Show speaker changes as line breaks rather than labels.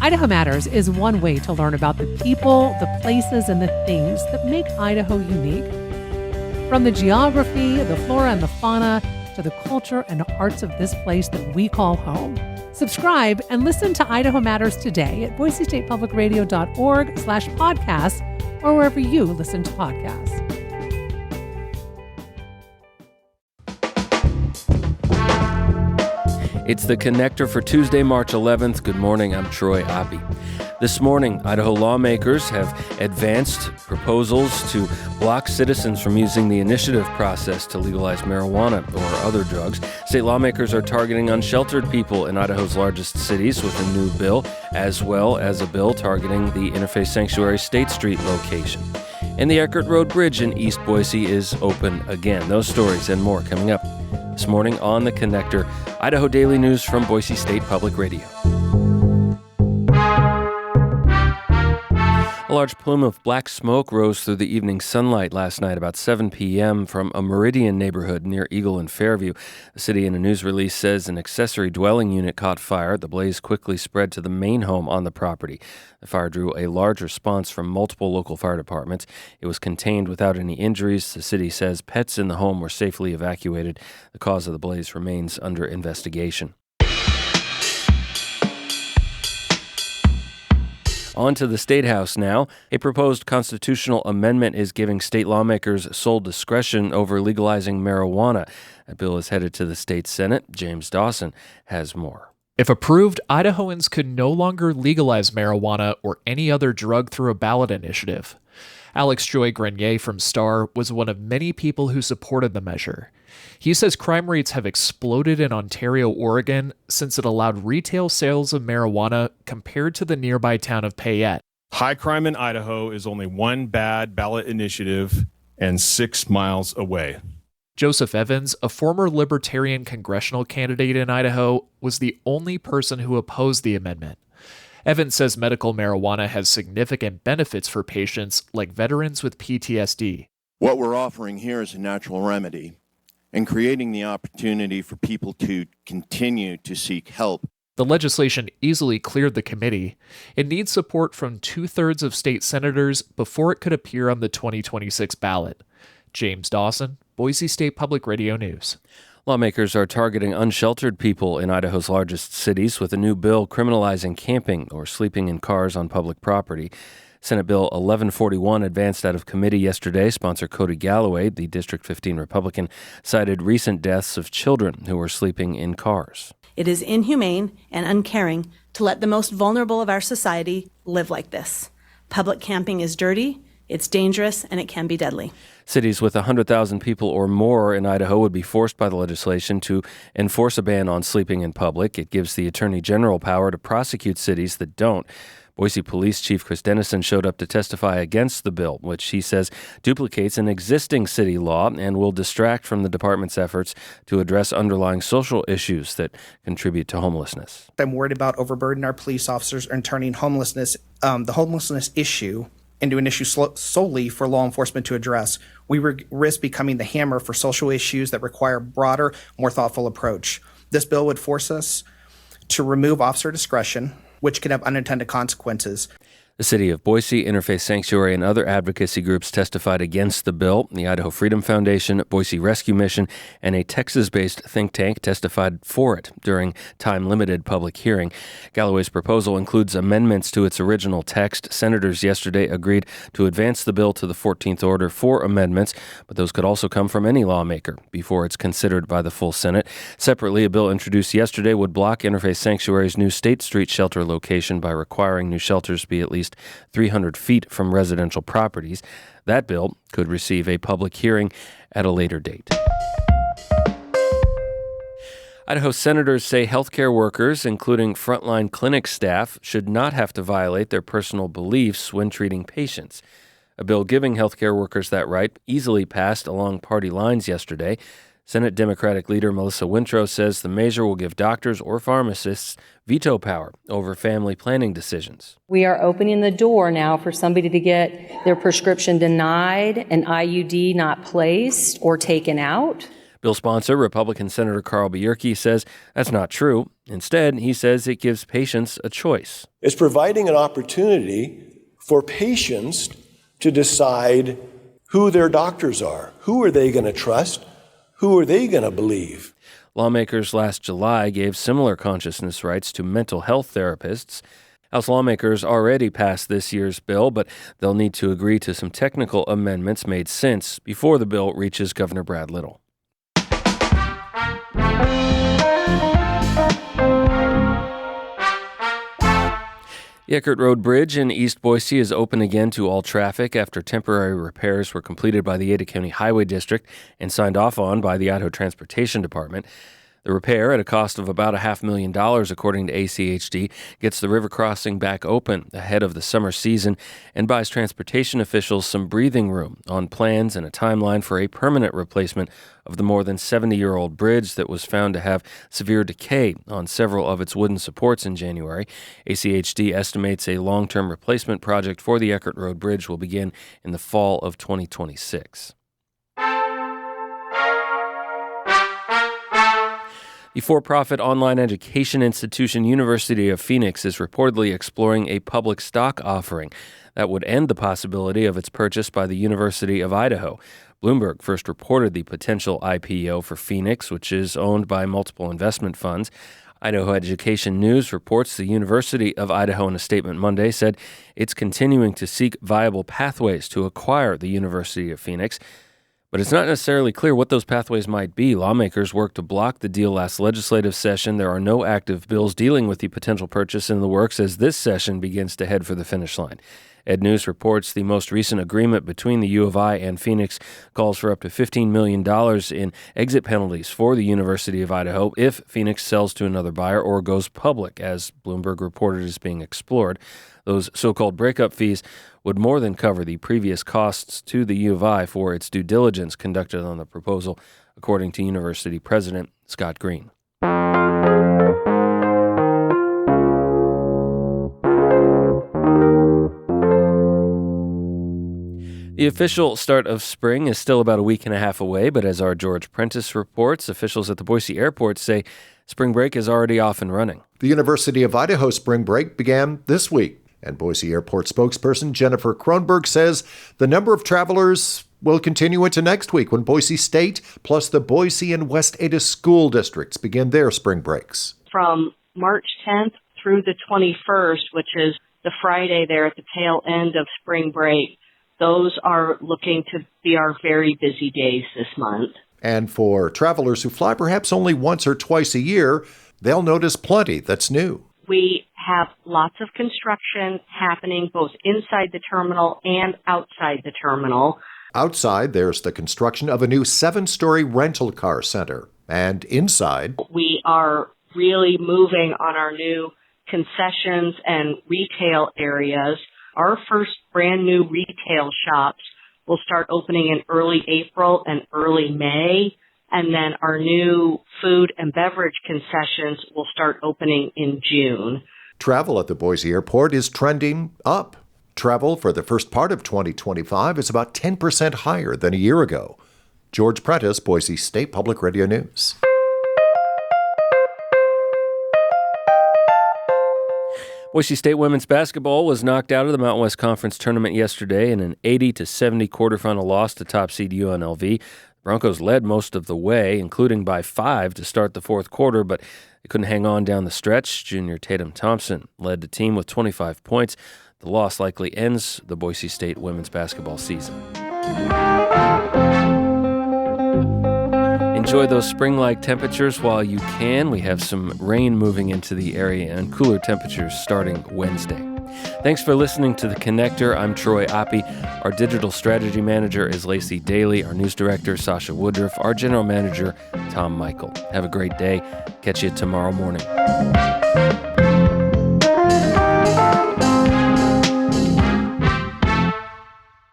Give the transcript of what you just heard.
Idaho Matters is one way to learn about the people, the places, and the things that make Idaho unique. From the geography, the flora and the fauna, to the culture and arts of this place that we call home. Subscribe and listen to Idaho Matters today at boisestatepublicradio.org/podcasts or wherever you listen to podcasts.
It's the Connector for Tuesday, March 11th. Good morning, I'm Troy Oppie. This morning, Idaho lawmakers have advanced proposals to block citizens from using the initiative process to legalize marijuana or other drugs. State lawmakers are targeting unsheltered people in Idaho's largest cities with a new bill, as well as a bill targeting the Interfaith Sanctuary State Street location. And the Eckert Road Bridge in East Boise is open again. Those stories and more coming up this morning on The Connector, Idaho Daily News from Boise State Public Radio. A large plume of black smoke rose through the evening sunlight last night about 7 p.m. from a Meridian neighborhood near Eagle and Fairview. The city in a news release says an accessory dwelling unit caught fire. The blaze quickly spread to the main home on the property. The fire drew a large response from multiple local fire departments. It was contained without any injuries. The city says pets in the home were safely evacuated. The cause of the blaze remains under investigation. On to the State House now. A proposed constitutional amendment is giving state lawmakers sole discretion over legalizing marijuana. That bill is headed to the state Senate. James Dawson has more.
If approved, Idahoans could no longer legalize marijuana or any other drug through a ballot initiative. Alex Joy Grenier from Star was one of many people who supported the measure. He says crime rates have exploded in Ontario, Oregon, since it allowed retail sales of marijuana compared to the nearby town of Payette.
High crime in Idaho is only one bad ballot initiative and 6 miles away.
Joseph Evans, a former Libertarian congressional candidate in Idaho, was the only person who opposed the amendment. Evans says medical marijuana has significant benefits for patients like veterans with PTSD.
What we're offering here is a natural remedy and creating the opportunity for people to continue to seek help.
The legislation easily cleared the committee. It needs support from 2/3 of state senators before it could appear on the 2026 ballot. James Dawson, Boise State Public Radio News.
Lawmakers are targeting unsheltered people in Idaho's largest cities with a new bill criminalizing camping or sleeping in cars on public property. Senate Bill 1141 advanced out of committee yesterday. Sponsor Cody Galloway, the District 15 Republican, cited recent deaths of children who were sleeping in cars.
It is inhumane and uncaring to let the most vulnerable of our society live like this. Public camping is dirty, it's dangerous, and it can be deadly.
Cities with 100,000 people or more in Idaho would be forced by the legislation to enforce a ban on sleeping in public. It gives the Attorney General power to prosecute cities that don't. Boise Police Chief Chris Dennison showed up to testify against the bill, which he says duplicates an existing city law and will distract from the department's efforts to address underlying social issues that contribute to homelessness.
I'm worried about overburdening our police officers and turning homelessness, the homelessness issue, into an issue solely for law enforcement to address. We risk becoming the hammer for social issues that require a broader, more thoughtful approach. This bill would force us to remove officer discretion, which could have unintended consequences.
The city of Boise, Interfaith Sanctuary, and other advocacy groups testified against the bill. The Idaho Freedom Foundation, Boise Rescue Mission, and a Texas-based think tank testified for it during time-limited public hearing. Galloway's proposal includes amendments to its original text. Senators yesterday agreed to advance the bill to the 14th order for amendments, but those could also come from any lawmaker before it's considered by the full Senate. Separately, a bill introduced yesterday would block Interfaith Sanctuary's new State Street shelter location by requiring new shelters be at least 300 feet from residential properties. That bill could receive a public hearing at a later date. Idaho senators say healthcare workers, including frontline clinic staff, should not have to violate their personal beliefs when treating patients. A bill giving healthcare workers that right easily passed along party lines yesterday. Senate Democratic leader Melissa Wintrow says the measure will give doctors or pharmacists veto power over family planning decisions.
We are opening the door now for somebody to get their prescription denied, an IUD not placed or taken out.
Bill sponsor, Republican Senator Carl Bierke, says that's not true. Instead, he says it gives patients a choice.
It's providing an opportunity for patients to decide who their doctors are. Who are they going to trust? Who are they going to believe?
Lawmakers last July gave similar consciousness rights to mental health therapists. House lawmakers already passed this year's bill, but they'll need to agree to some technical amendments made since before the bill reaches Governor Brad Little. The Eckert Road Bridge in East Boise is open again to all traffic after temporary repairs were completed by the Ada County Highway District and signed off on by the Idaho Transportation Department. The repair, at a cost of about $500,000, according to ACHD, gets the river crossing back open ahead of the summer season and buys transportation officials some breathing room on plans and a timeline for a permanent replacement of the more than 70-year-old bridge that was found to have severe decay on several of its wooden supports in January. ACHD estimates a long-term replacement project for the Eckert Road Bridge will begin in the fall of 2026. The for-profit online education institution University of Phoenix is reportedly exploring a public stock offering that would end the possibility of its purchase by the University of Idaho. Bloomberg first reported the potential IPO for Phoenix, which is owned by multiple investment funds. Idaho Education News reports the University of Idaho, in a statement Monday, said it's continuing to seek viable pathways to acquire the University of Phoenix. But it's not necessarily clear what those pathways might be. Lawmakers worked to block the deal last legislative session. There are no active bills dealing with the potential purchase in the works as this session begins to head for the finish line. Ed News reports the most recent agreement between the U of I and Phoenix calls for up to $15 million in exit penalties for the University of Idaho if Phoenix sells to another buyer or goes public, as Bloomberg reported is being explored. Those so-called breakup fees would more than cover the previous costs to the U of I for its due diligence conducted on the proposal, according to University President Scott Green. The official start of spring is still about a week and a half away, but as our George Prentice reports, officials at the Boise airport say spring break is already off and running.
The University of Idaho spring break began this week, and Boise Airport spokesperson Jennifer Kronberg says the number of travelers will continue into next week when Boise State plus the Boise and West Ada school districts begin their spring breaks.
From March 10th through the 21st, which is the Friday there at the tail end of spring break, those are looking to be our very busy days this month.
And for travelers who fly perhaps only once or twice a year, they'll notice plenty that's new.
We have lots of construction happening both inside the terminal and outside the terminal.
Outside, there's the construction of a new 7-story rental car center. And inside,
we are really moving on our new concessions and retail areas. Our first brand new retail shops will start opening in early April and early May. And then our new food and beverage concessions will start opening in June.
Travel at the Boise airport is trending up. Travel for the first part of 2025 is about 10% higher than a year ago. George Prentice, Boise State Public Radio News.
Boise State women's basketball was knocked out of the Mountain West Conference tournament yesterday in an 80-70 quarterfinal loss to top seed UNLV. Broncos led most of the way, including by 5 to start the fourth quarter, but they couldn't hang on down the stretch. Junior Tatum Thompson led the team with 25 points. The loss likely ends the Boise State women's basketball season. Enjoy those spring-like temperatures while you can. We have some rain moving into the area and cooler temperatures starting Wednesday. Thanks for listening to The Connector. I'm Troy Oppie. Our digital strategy manager is Lacey Daly. Our news director, Sasha Woodruff. Our general manager, Tom Michael. Have a great day. Catch you tomorrow morning.